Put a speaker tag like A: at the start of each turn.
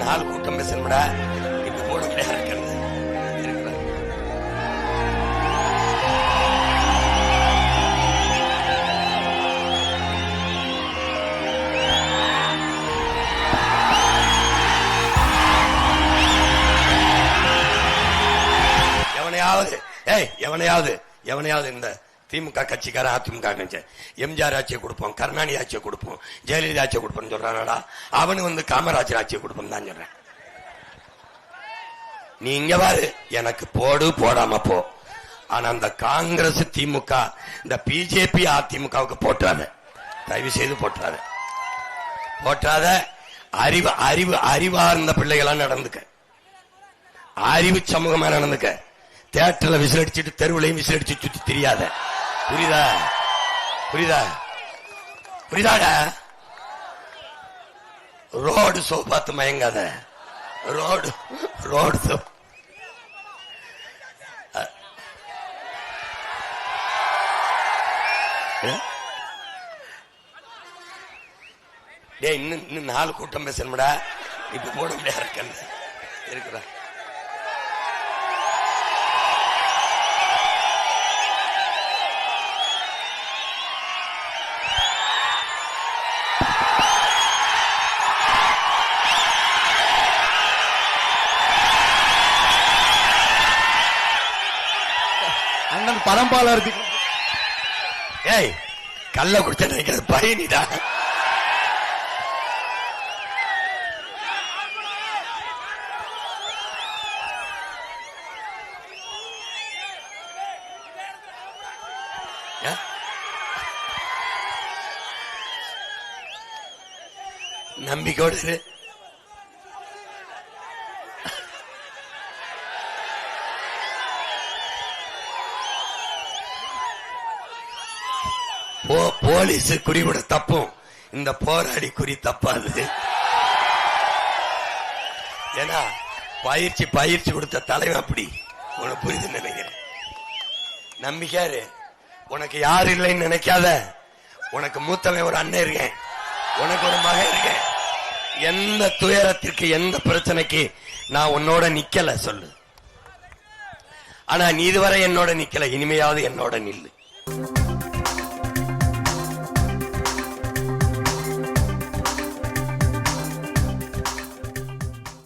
A: நாலு கூட்டம் பேசணும்டா. இப்ப போட முடியாது இருக்கிறது. எவனையாவது இந்த திமுக கட்சிக்கார அதிமுக கட்சி எம்ஜிஆர் ஆட்சியை கொடுப்போம், கருணாநிதி ஆட்சியை கொடுப்போம், ஜெயலலிதா ஆட்சியை கொடுப்போம் சொல்றானடா. அவனு காமராஜர் ஆட்சியை கொடுப்போம் தான் சொல்றேன். நீ இங்க பாரு, எனக்கு போடு போடாம போ. ஆனா அந்த காங்கிரஸ் திமுக இந்த பிஜேபி அதிமுகவுக்கு போட்டாத, தயவு செய்து போட்டாத. அறிவார்ந்த பிள்ளைகளா நடந்துக்க, அறிவு சமூகமா நடந்துக்க. தியேட்டர்ல விசிலடிச்சுட்டு தெருவுலையும் விசிலடிச்சு சுத்தி தெரியாத. புரியுதாடா? ரோடு ஷோ பார்த்து மயங்காத. ரோடு ஷோ இன்னும் நாலு கூட்டம் பேசணும்டா. இப்ப போட முடியாது இருக்கிற.
B: அண்ணன் பரம்பாலர்
A: ஏய் கள்ள குடிச்ச நினைக்கிறது பயனிடா. நம்பிக்கையோடு போலீஸ் குறிவிட தப்பும், இந்த போராடி குறி தப்பாது. ஏன்னா பயிற்சி கொடுத்த தலைவன் அப்படி. உனக்கு புரியுது நினைக்கிறேன். நம்பிக்கையாரு, உனக்கு யாரு இல்லைன்னு நினைக்காத. உனக்கு மூத்தவன் ஒரு அண்ணன் இருக்கேன், உனக்கு ஒரு மகன் இருக்கேன். எந்த துயரத்திற்கு எந்த பிரச்சனைக்கு நான் உன்னோட நிக்கல சொல்லு. ஆனா நீ இதுவரை என்னோட நிக்கல, இனிமையாவது என்னோட நில்லு.